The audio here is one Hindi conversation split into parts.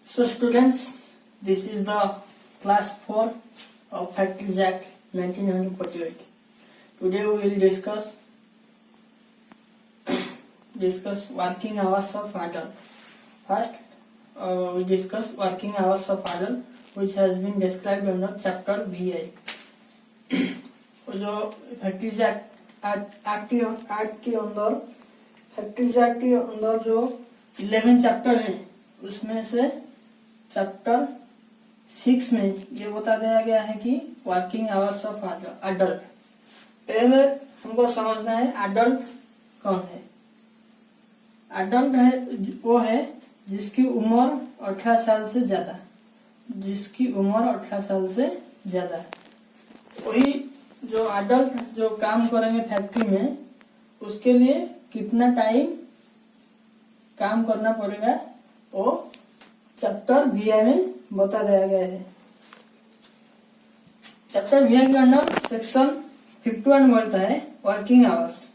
So students, this is the class 4 of Factories Act 1948. Today we will discuss working hours of adult. First, we discuss working hours of adult, which has been described under chapter VI. जो फैक्ट्रीज एक्ट के अंदर फैक्ट्रीज एक्ट के अंदर जो 11 चैप्टर हैं उसमें से चैप्टर 6 में ये बता दिया गया है कि वर्किंग आवर्स ऑफ अडल्ट। पहले हमको समझना है अडल्ट कौन है। अडल्ट है वो है जिसकी उम्र 18 साल से ज्यादा, जिसकी उम्र 18 साल से ज्यादा। वही जो अडल्ट जो काम करेंगे फैक्ट्री में उसके लिए कितना टाइम काम करना पड़ेगा वो चैप्टर VI में बता दिया गया है। चैप्टर VI के अंदर सेक्शन 51 बोलता है working hours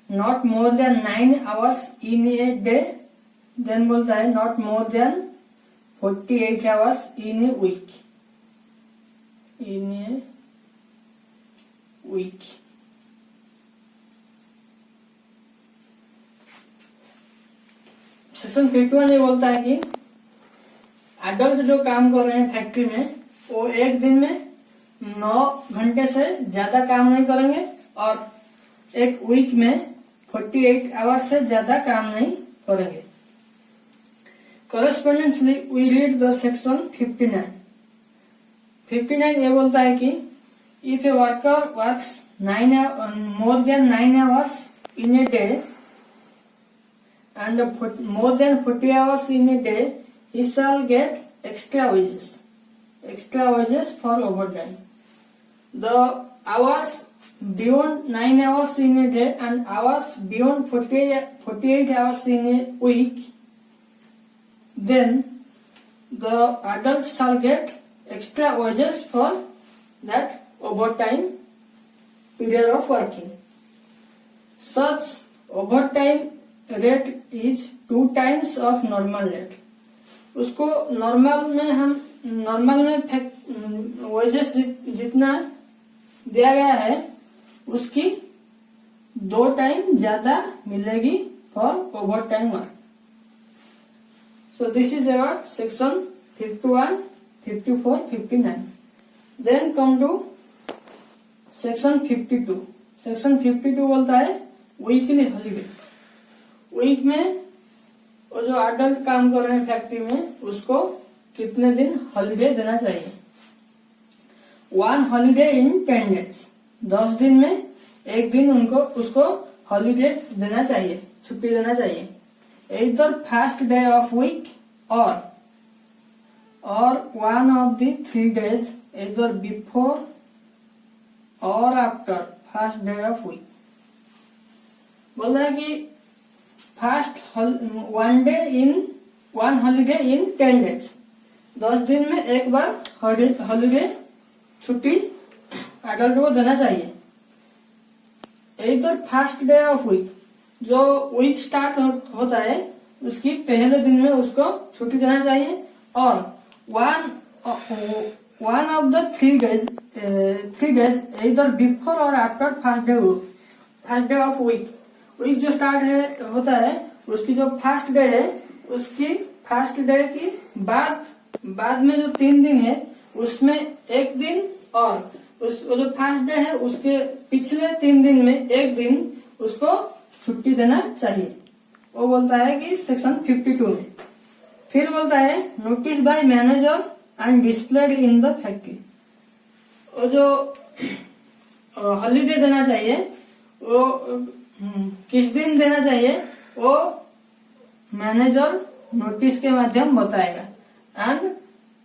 not more than 9 hours in a day. Then बोलता है not more than 48 hours in a week. Section 51 ये बोलता है कि अडल्ट जो काम कर रहे हैं फैक्ट्री में वो एक दिन में 9 घंटे से ज्यादा काम नहीं करेंगे और एक वीक में 48 आवर्स से ज्यादा काम नहीं करेंगे। Correspondingly, we read the section 59. 59 ये बोलता है कि if a worker works more than 9 hours in a day and more than 40 hours in a day, he shall get extra wages for overtime. The hours beyond 9 hours in a day and hours beyond 48 hours in a week, then the adult shall get extra wages for that overtime period of working. Such overtime rate is 2 times of normal rate. उसको नॉर्मल में वेजेस जितना दिया गया है उसकी 2 टाइम ज्यादा मिलेगी for over time work. So this is about section 51, 54, 59. Then come to section 52. Section 52 बोलता है वीकली हॉलीडे। वीक में वो जो अडल्ट काम कर रहे हैं फैक्ट्री में उसको कितने दिन हॉलीडे देना चाहिए। 1 हॉलीडे इन 10 days। 10 दिन में एक दिन उसको हॉलीडे देना चाहिए, छुट्टी देना चाहिए। Either first day of week or one of the 3 days either before or after first day of week। बोल रहा है कि फर्स्ट 1 हॉलीडे इन 10 days। 10 दिन में एक बार हॉलीडे छुट्टी अडल्ट को देना चाहिए। Either first day of week, जो वीक स्टार्ट होता है उसकी पहले दिन में उसको छुट्टी देना चाहिए और one of the 3 days either before or after first day of week। Week जो स्टार्ट होता है उसकी जो फर्स्ट डे है उसकी फर्स्ट डे की बाद में जो 3 दिन है उसमें एक दिन और जो फर्स्ट डे है उसके पिछले 3 दिन में एक दिन उसको छुट्टी देना चाहिए। वो बोलता है कि सेक्शन 52 में। फिर बोलता है notice bye manager and displayed in the factory. वो जो हॉलीडे देना चाहिए वो किस दिन देना चाहिए वो मैनेजर नोटिस के माध्यम बताएगा and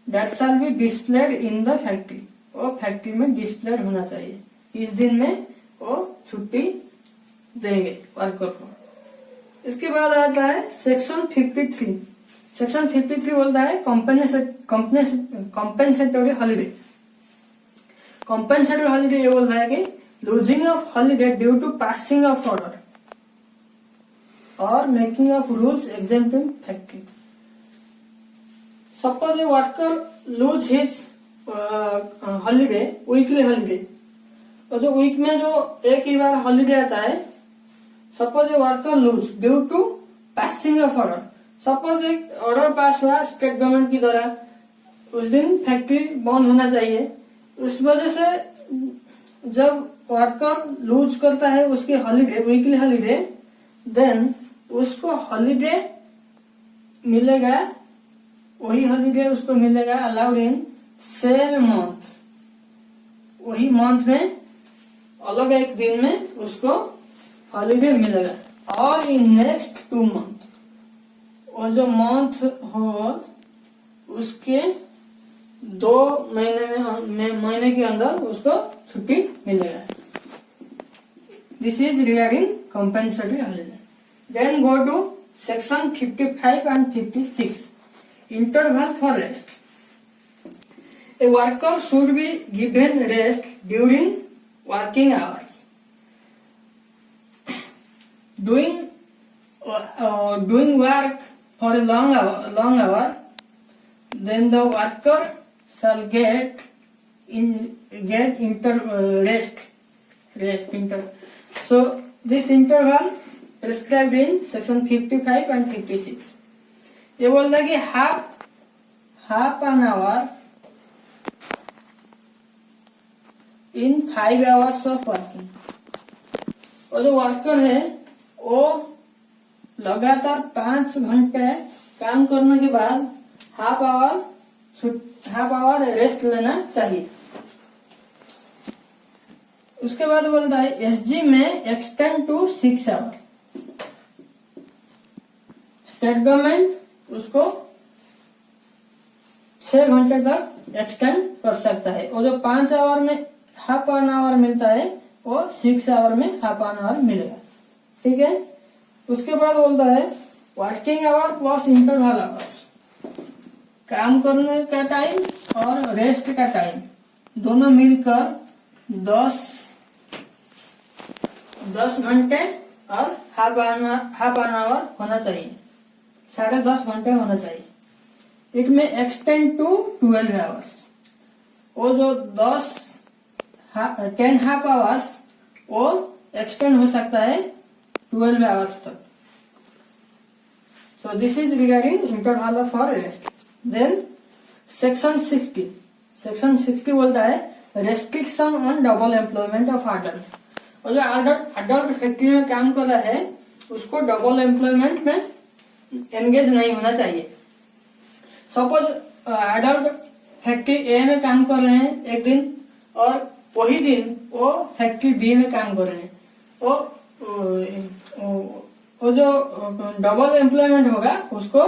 that shall be displayed in the factory. वो फैक्ट्री में डिस्प्लेड होना चाहिए इस दिन में वो छुट्टी देंगे वर्कर को। इसके बाद आता है सेक्शन 53। सेक्शन 53 बोलता है कॉम्पेंसेटरी हॉलीडे। कॉम्पेंसेटरी हॉलीडे ये बोलता है कि losing of holiday due to passing of order और making of rules exempt in factory. Suppose a worker lose his holiday, weekly holiday, तो जो वीक में जो एक ही बार हॉलीडे आता है, suppose a worker lose due to passing of order, suppose एक ऑर्डर पास हुआ स्टेट गवर्नमेंट की द्वारा, उस दिन फैक्ट्री बंद होना चाहिए, उस वजह से जब वर्कर लूज करता है उसकी हॉलीडे, वीकली हॉलीडे, देन उसको हॉलीडे मिलेगा, वही हॉलीडे उसको मिलेगा अलाउड इन सेम मंथ, वही मंथ में अलग एक दिन में उसको हॉलीडे मिलेगा। और इन नेक्स्ट 2 मंथ, और जो मंथ हो उसके 2 महीने के अंदर उसको छुट्टी मिलेगा। This is regarding compensatory holiday. Then go to section 55 and 56, interval for rest. A worker should be given rest during working hours. Doing work for a long hour, then the worker shall get rest. So this interval prescribed in section 55 and 56. ये बोलता है कि half an hour in 5 hours of working. और जो वर्कर है वो लगातार 5 घंटे काम करने के बाद हाफ आवर रेस्ट लेना चाहिए। उसके बाद बोलता है एसजी में extend to 6 hour. State government उसको 6 घंटे तक एक्सटेंड कर सकता है, और जो 5 आवर में हाफ एन आवर मिलता है वो 6 आवर में हाफ एन आवर मिलेगा। ठीक है। उसके बाद बोलता है working hour plus interval hours, काम करने का टाइम और रेस्ट का टाइम दोनों मिलकर 10 घंटे और हाफ एन आवर होना चाहिए, 10.5 घंटे होना चाहिए। इट में एक्सटेंड टू 12 आवर्स, वो जो 10 हाफ आवर्स वो एक्सटेंड हो सकता है 12 आवर्स तक। So this is regarding interval for rest. Then section 60 बोलता है restriction on double employment of adult. और जो अडल्ट फैक्ट्री में काम कर रहा है उसको डबल एम्प्लॉयमेंट में एंगेज नहीं होना चाहिए। सपोज अडल्ट फैक्ट्री ए में काम कर रहे हैं एक दिन, और वही दिन वो फैक्ट्री बी में काम कर रहे हैं, वो जो डबल एम्प्लॉयमेंट होगा उसको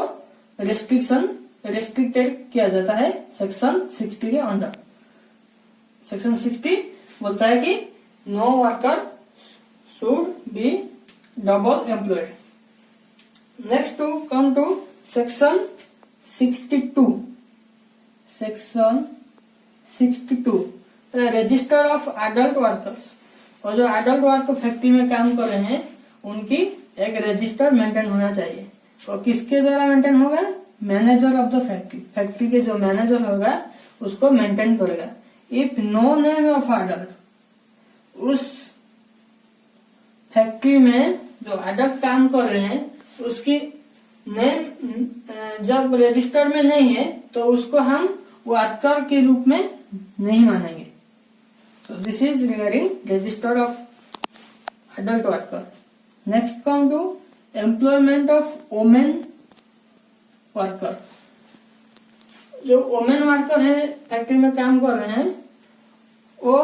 रेस्ट्रिक्टेड किया जाता है सेक्शन 60 के अंडर। सेक्शन 60 बोलता है कि no worker should be double employed. Next to come to section 62। Section 62 register of adult workers. और जो एडल्ट वर्कर फैक्ट्री में काम कर रहे हैं उनकी एक रजिस्टर मेंटेन होना चाहिए। और किसके द्वारा मेंटेन होगा? Manager of the factory. Factory के जो मैनेजर होगा उसको मेंटेन करेगा। If no name of adult, उस फैक्ट्री में जो एडल्ट काम कर रहे हैं उसकी नेम जब रजिस्टर में नहीं है तो उसको हम वर्कर के रूप में नहीं मानेंगे। So this is regarding register of adult worker. Next come to employment of women worker. जो वोमेन वर्कर है फैक्ट्री में काम कर रहे हैं वो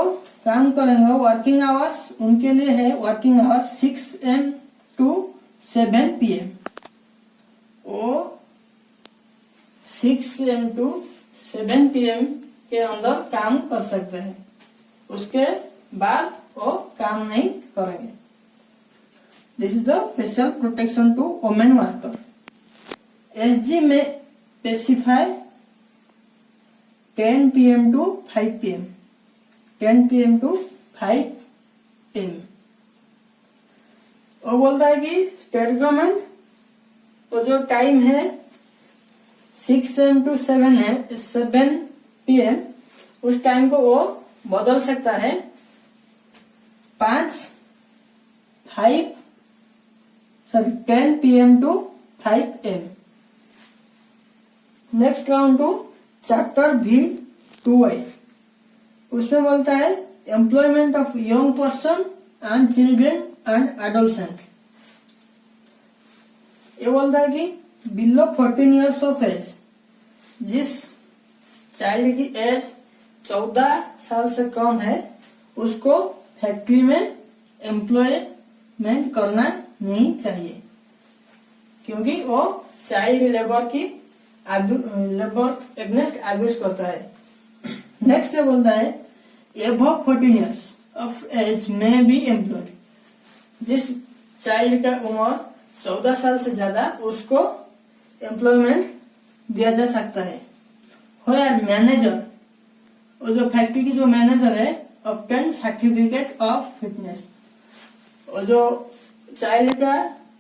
काम करेंगे। वर्किंग आवर्स उनके लिए है working hours 6 AM to 7 PM। वो 6 AM to 7 PM के अंदर काम कर सकते हैं, उसके बाद वो काम नहीं करेंगे। This is the special protection to women worker. S G में specify 10 PM to 5 PM, 10 PM to 5 AM। वो बोलता है कि स्टेट गवर्नमेंट वो जो टाइम है 6 AM to 7 PM उस टाइम को वो बदल सकता है 10 PM to 5 AM। Next round to chapter V2I, उसमें बोलता है employment of young person and children and adolescent. ये बोलता है कि बिलो 14 ईयर्स ऑफ एज, जिस चाइल्ड की एज 14 साल से कम है, उसको फैक्ट्री में एम्प्लॉयमेंट करना नहीं चाहिए, क्योंकि वो चाइल्ड लेबर की लेबर एग्नेस्ट एब्यूज करता है। नेक्स्ट ये बोलता है एबव 14 ईयर्स ऑफ एज में बी एम्प्लॉयड, जिस चाइल्ड का उम्र 14 साल से ज्यादा, उसको एम्प्लॉयमेंट दिया जा सकता है। व्हेयर मैनेजर, वो जो फैक्ट्री की जो मैनेजर है, ऑब्टेन सर्टिफिकेट ऑफ फिटनेस, और जो चाइल्ड का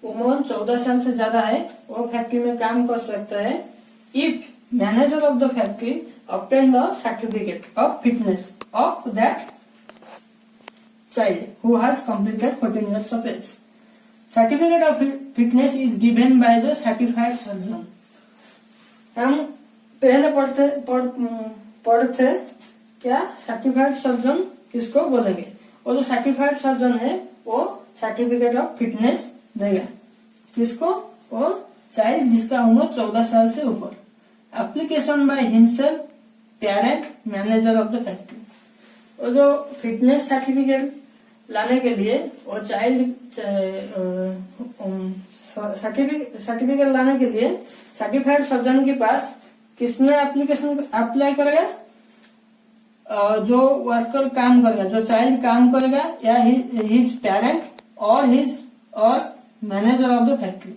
उम्र 14 साल से ज्यादा है, वो फैक्ट्री में काम कर सकता है if manager of the factory obtain the certificate of fitness of that child who has completed 14 years of age। Certificate of fitness is given by the certified surgeon. हम पहले पढ़ते क्या सर्टिफाइड सर्जन किसको बोलेंगे, और जो सर्टिफाइड सर्जन है वो सर्टिफिकेट ऑफ फिटनेस देगा किसको, वो चाइल्ड जिसका उम्र 14 साल से ऊपर। Application by himself parent manager of the factory, और जो फिटनेस सर्टिफिकेट लाने के लिए वो चाइल्ड सर्टिफिकेट लाने के लिए सर्टिफाइड सर्जन के पास किसने एप्लीकेशन अप्लाई करेगा, जो वर्कर काम करेगा, जो चाइल्ड काम करेगा, या हिज पेरेंट और मैनेजर ऑफ द फैक्ट्री।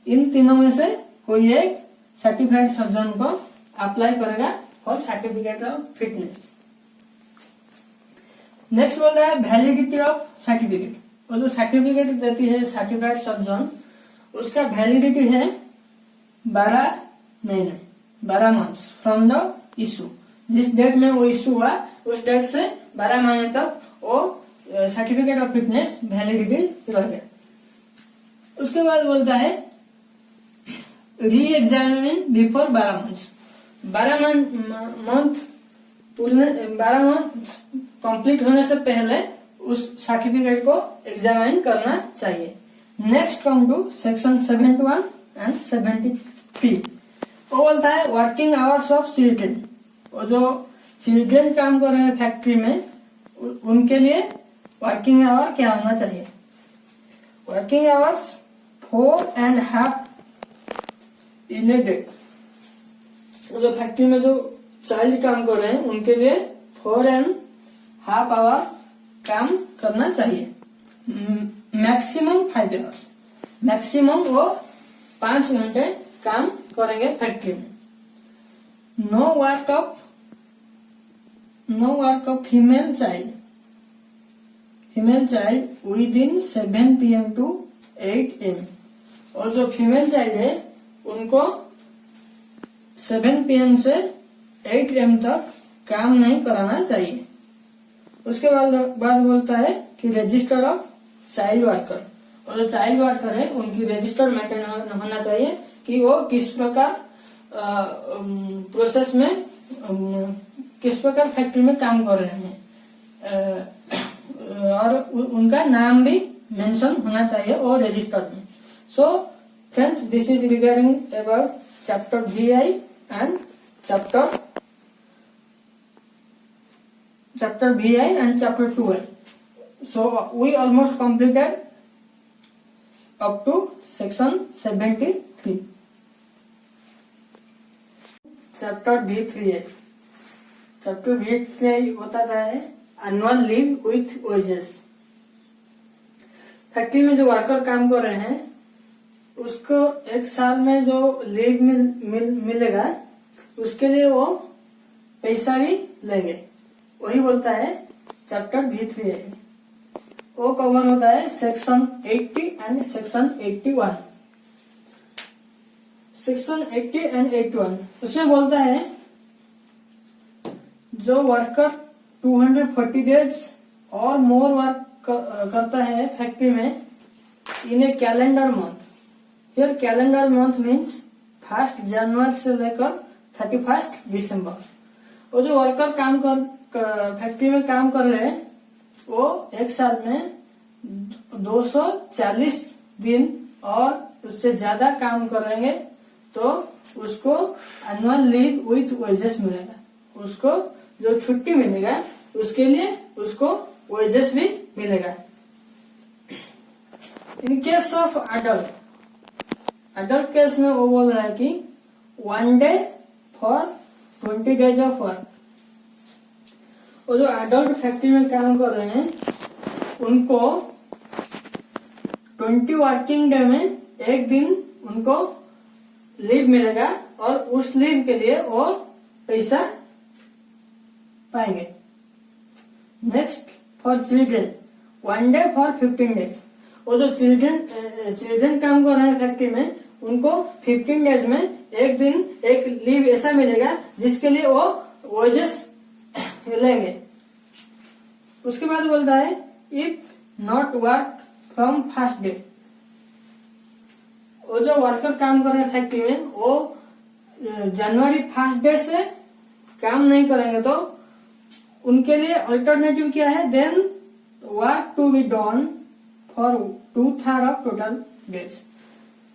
इन तीनों में से कोई एक सर्टिफाइड सर्जन को अप्लाई करेगा for certificate of fitness. Next बोल रहा है वैलिडिटी ऑफ सर्टिफिकेट, और जो सर्टिफिकेट देती है सर्टिफाइड सर्जन, उसका वैलिडिटी है 12 महीने, 12 मंथ्स फ्रॉम द इशू। जिस डेट में वो इशू हुआ उस डेट से 12 महीने तक वो सर्टिफिकेट ऑफ फिटनेस वैलिडिटी रहेगा। उसके बाद बोलता है re examine before 12 months. 12 month complete होने से पहले उस सर्टिफिकेट को एग्जामिन करना चाहिए। Next come to section 71 and 73। वो बोलता है वर्किंग आवर्स ऑफ चिल्ड्रेन, और जो चिल्ड्रेन काम कर रहे हैं फैक्ट्री में, उनके लिए वर्किंग आवर क्या होना चाहिए। Working hours 4.5 in a day. जो फैक्ट्री में जो चाइल्ड काम कर रहे हैं उनके लिए 4.5 आवर काम करना चाहिए। मैक्सिमम 5 आवर्स, मैक्सिमम वो 5 घंटे काम करेंगे फैक्ट्री में। No work of female child within 7 PM to 8 AM, और जो फीमेल चाइल्ड है उनको 7 PM से 8 AM तक काम नहीं कराना चाहिए। उसके बाद बोलता है कि रजिस्टर ऑफ चाइल्ड वर्कर, और जो चाइल्ड वर्कर है उनकी रजिस्टर मेंटेन होना चाहिए कि वो किस प्रकार प्रोसेस में किस प्रकार फैक्ट्री में काम कर रहे हैं, और उनका नाम भी मेंशन होना चाहिए वो रजिस्टर में। So friends, this is regarding about chapter VI and chapter VI and chapter 2I. So we almost completed up to section 73. Chapter V3I. Chapter V3I बताता है annual leave with wages. Factory में जो वर्कर काम कर रहे हैं उसको एक साल में जो लीव मिलेगा उसके लिए वो पैसा भी लेंगे, वही बोलता है चैप्टर V3I। वो कवर होता है section 80 and section 81। Section 80 and 81 उसमें बोलता है जो वर्कर 240 डेज और मोर वर्क करता है फैक्ट्री में इन ए कैलेंडर मंथ, फिर कैलेंडर मंथ मीन्स 1 जनवरी से लेकर 31 दिसंबर। वो जो वर्कर फैक्ट्री में काम कर रहे हैं वो एक साल में 240 दिन और उससे ज्यादा काम करेंगे तो उसको एनुअल लीव विथ वेजेस मिलेगा। उसको जो छुट्टी मिलेगा उसके लिए उसको वेजेस भी मिलेगा। In case of adult case में वो बोल रहा है कि 1 day for 20 days of work. वो जो एडल्ट फैक्ट्री में काम कर रहे हैं उनको 20 वर्किंग डे में एक दिन उनको लीव मिलेगा और उस लीव के लिए वो पैसा पाएंगे। Next for children 1 day for 15 days. वो जो चिल्ड्रन काम कर रहे हैं फैक्ट्री में उनको 15 डेज में एक दिन एक लीव ऐसा मिलेगा जिसके लिए वो वेजेस लेंगे। उसके बाद बोलता है if not work from first day. वो जो वर्कर काम कर रहे हैं फैक्ट्री में वो जनवरी 1 डे से काम नहीं करेंगे तो उनके लिए अल्टरनेटिव क्या है, then work to be done for 2/3 of total days.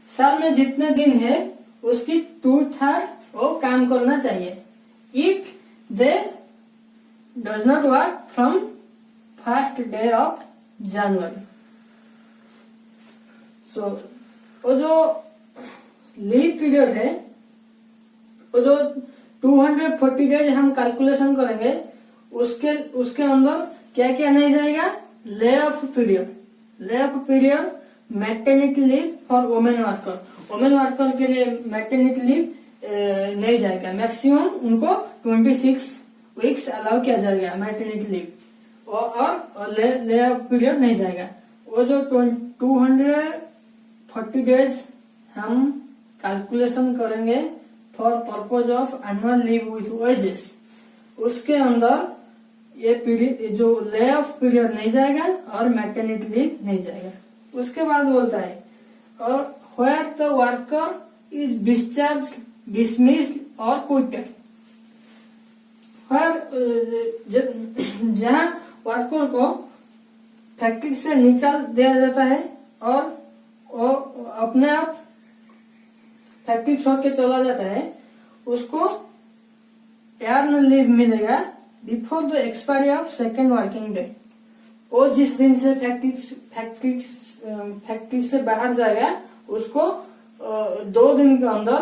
साल में जितने दिन है उसकी 2/3 वो काम करना चाहिए। If they does not work from 1st day of January. So वो जो लीव पीरियड है वो जो 240 डेज हम कैलकुलेशन करेंगे उसके अंदर क्या क्या नहीं जाएगा, lay off period maternity leave for women worker के लिए मैटरनिटी लीव नहीं जाएगा। मैक्सिमम उनको 26 वीक्स अलाउ किया जाएगा मैटरनिटी लीव और ले ऑफ पीरियड नहीं जाएगा। वो जो 240 डेज हम कैलकुलेशन करेंगे for purpose of annual leave with wages उसके अंदर ये पीरियड जो ले ऑफ पीरियड नहीं जाएगा और मैटरनिटी लीव नहीं जाएगा। उसके बाद बोलता है और where the worker is discharge dismissed और क्विटेड। जहां वर्कर को फैक्ट्री से निकाल दिया जाता है और वो अपने आप फैक्ट्री छोड़ के चला जाता है उसको एर्न लीव मिलेगा before the expiry of 2nd working day. वो जिस दिन से फैक्ट्री से बाहर जाएगा उसको 2 दिन के अंदर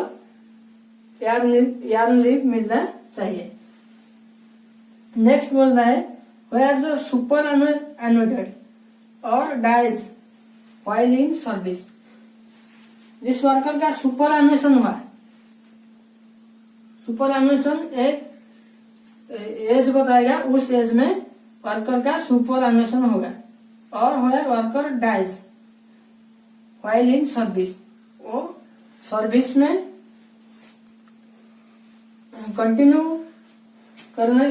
एर्न लीव मिलना चाहिए। नेक्स्ट बोल रहा है वेयर द सुपर एनुएटेड और डाइज व्हाइल इन सर्विस। जिस वर्कर का सुपर एनुएशन हुआ, सुपर एनुएशन एक एज बताएगा, उस एज में वर्कर का सुपर एनुएशन होगा। और where worker dies while in service, वो सर्विस में कंटिन्यू करने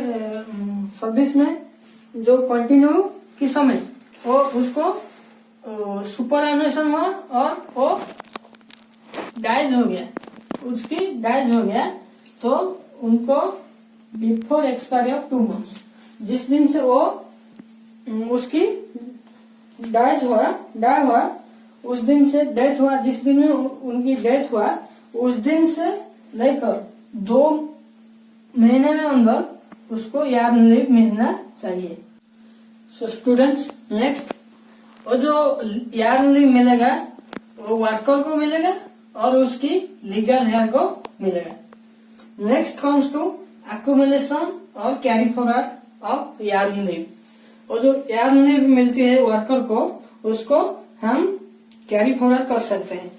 सर्विस में जो कंटिन्यू की समय वो उसको सुपर एनुएशन हुआ और वो डाइज हो गया, उसकी डाइज हो गया तो उनको बिफोर एक्सपायरी ऑफ 2 मंथ्स जिस दिन से वो उसकी डाई हुआ उस दिन से डेथ हुआ, जिस दिन में उनकी डेथ हुआ उस दिन से लेकर 2 महीने में अंदर उसको एर्न लीव मिलना चाहिए। सो स्टूडेंट्स नेक्स्ट वो जो एर्न लीव मिलेगा वो वर्कर को मिलेगा और उसकी लीगल हेयर को मिलेगा। नेक्स्ट कम्स टू एक्यूमुलेशन और carry forward of earn leave. और जो एर्न लीव मिलती है वर्कर को उसको हम कैरी फॉरवर्ड कर सकते हैं।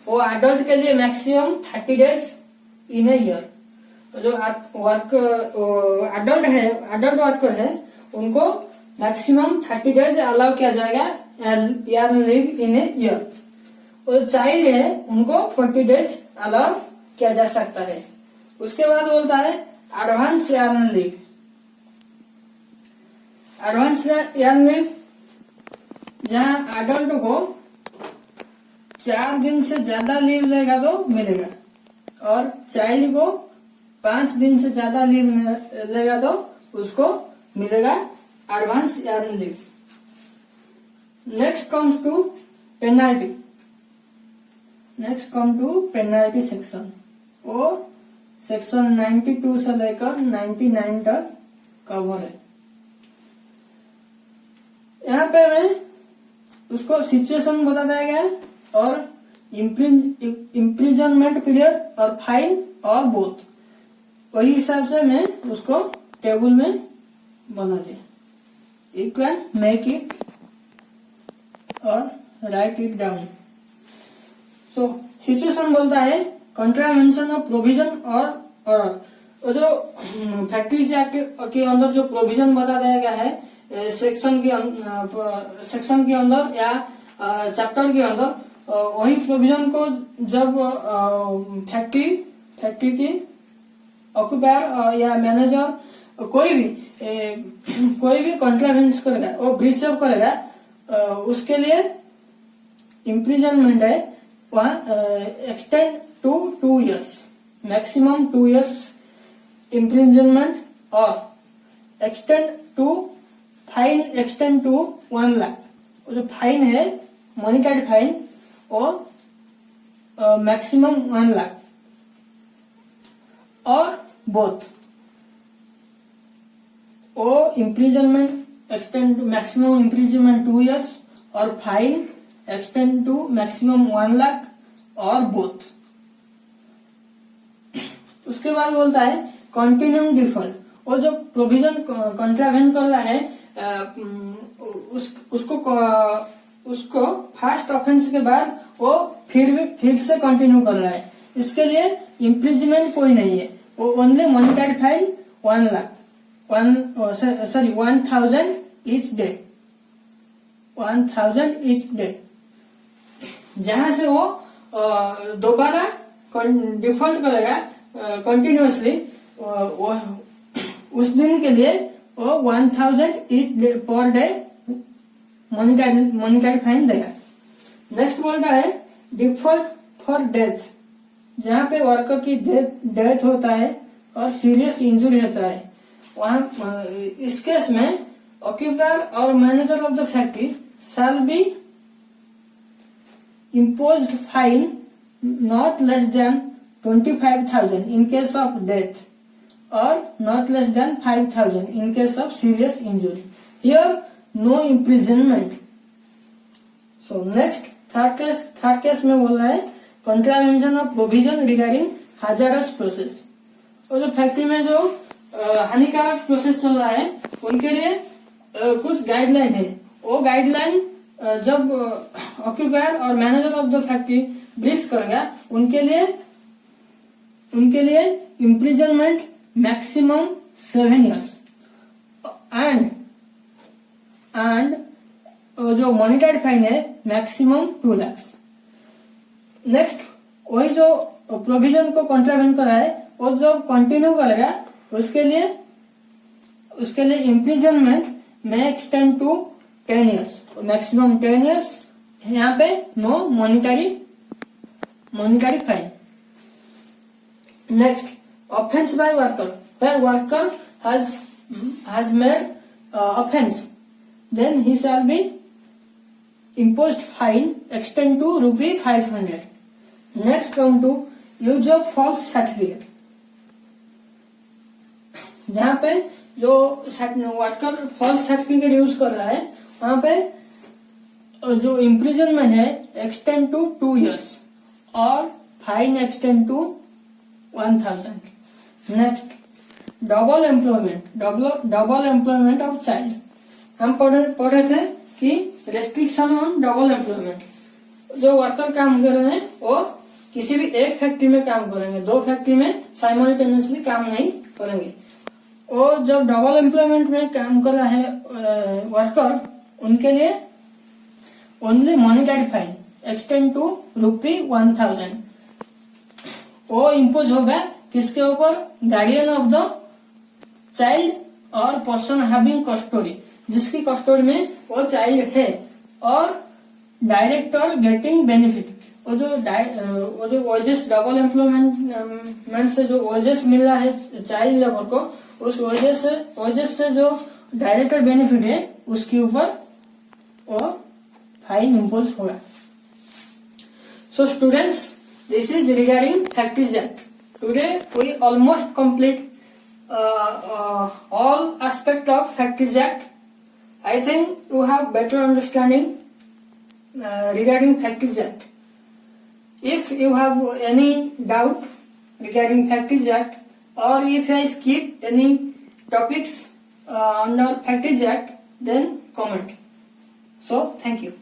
वो एडल्ट के लिए maximum 30 days in a year. जो एडल्ट वर्कर है उनको मैक्सिमम 30 डेज अलाउ किया जाएगा earn leave in a year. और चाइल्ड है उनको 40 डेज अलग किया जा सकता है। उसके बाद बोलता है advance earn leave. Advance earn leave जहाँ एडल्ट को 4 दिन से ज्यादा लीव लेगा तो मिलेगा, और चाइल्ड को 5 दिन से ज्यादा लीव लेगा तो उसको मिलेगा advance earn leave. Next comes to penalty. Next come to penalty section. वो सेक्शन 92 से लेकर 99 तक कवर है। यहाँ पे मैं उसको सिचुएशन बता दिया गया है, और इम्प्रिजनमेंट पीरियड और फाइन और बोथ, वही हिसाब से मैं उसको टेबल में बना दिया। यू कैन मेक इट और right it down. So situation बोलता है कंट्रावेंशन ऑफ प्रोविजन और जो फैक्ट्रीज एक्ट के अंदर जो प्रोविजन बता दिया गया है सेक्शन के अंदर या चैप्टर के अंदर, वही प्रोविजन को जब फैक्ट्री की ऑक्यूपायर या मैनेजर कोई भी कॉन्ट्रावेंस करेगा, वो ब्रीच ऑफ करेगा, उसके लिए इम्प्रिजनमेंट है वहाँ extend to 2 years, maximum 2 years imprisonment, और extend to fine extend to 1 lakh. जो फाइन है मॉनिटरी फाइन और मैक्सिमम 1 लाख, और बोथ वो imprisonment extend to maximum imprisonment 2 years और fine extend to maximum 1 lakh और बोथ। उसके बाद बोलता है कंटिन्यूइंग डिफॉल्ट। वो जो प्रोविजन कॉन्ट्रावेंट कर रहा है उसको फर्स्ट ऑफेंस के बाद वो फिर से कंटिन्यू कर रहा है, इसके लिए इम्प्रिजमेंट कोई नहीं है, वो only monetary fine 1 lakh 1000 each day, 1000 each day. जहां से वो दोबारा डिफॉल्ट करेगा कंटिन्यूअसली, उस दिन के लिए वो 1000 each day per day monetary fine देगा। नेक्स्ट बोलता है डिफॉल्ट फॉर डेथ। जहां पे वर्कर की डेथ होता है और सीरियस इंजुरी होता है, वहां इस केस में ऑक्यूपायर और manager of the factory shall be imposed fine not less than 25,000 in case of death or not less than 5,000 in case of serious injury. Here no imprisonment. So next third case में बोल रहा है contravention of provision regarding hazardous process। और जो फैक्ट्री में जो हानिकारक प्रोसेस चल रहा है उनके लिए कुछ गाइडलाइन है। वो गाइडलाइन जब ऑक्यूपायर और manager of the factory breach करेगा उनके लिए इम्प्रिजनमेंट मैक्सिमम 7 years एंड जो मॉनिटरी फाइन है मैक्सिमम 2 lakhs। नेक्स्ट वही जो प्रोविजन को कॉन्ट्रावेंट करा है वो जब कंटिन्यू करेगा उसके लिए इम्प्रिजनमेंट में extend to 10 years, maximum 10 years। यहाँ पे no monetary fine. Next offence by worker. Where worker has made offense, then he shall be imposed fine extend to ₹500। Next come to use of false certificate। जहाँ पे जो वर्कर फॉल्स सर्टिफिकेट यूज कर रहा है वहां पे जो इम्प्रिजनमेंट है एक्सटेंड टू 2 years और fine extend to 1000। Next double employment of child. हम पढ़े थे कि रेस्ट्रिक्शन ऑन डबल एम्प्लॉयमेंट। जो वर्कर काम कर रहे हैं वो किसी भी एक फैक्ट्री में काम करेंगे, 2 फैक्ट्री में साइमल्टेनियसली काम नहीं करेंगे। वो जब डबल एम्प्लॉयमेंट में काम कर रहा है वर्कर, उनके लिए only monetary fine extend to ₹1000। वो इम्पोज होगा किसके ऊपर, गार्डियन ऑफ द चाइल्ड और पर्सन हैविंग कस्टोडी, जिसकी कस्टोडी में वो चाइल्ड है, और डायरेक्टर गेटिंग बेनिफिट, वो जो वेजेस डबल एम्प्लॉयमेंट से जो वेजेस मिल रहा है चाइल्ड लेबर को, उस वेजेस से जो डायरेक्टर बेनिफिट है उसके ऊपर वो फाइन इम्पोज होगा। So students, this is regarding Factories Act. Today we almost complete all aspect of Factories Act. I think you have better understanding regarding Factories Act. If you have any doubt regarding Factories Act, or if I skip any topics under Factories Act, then comment. So thank you.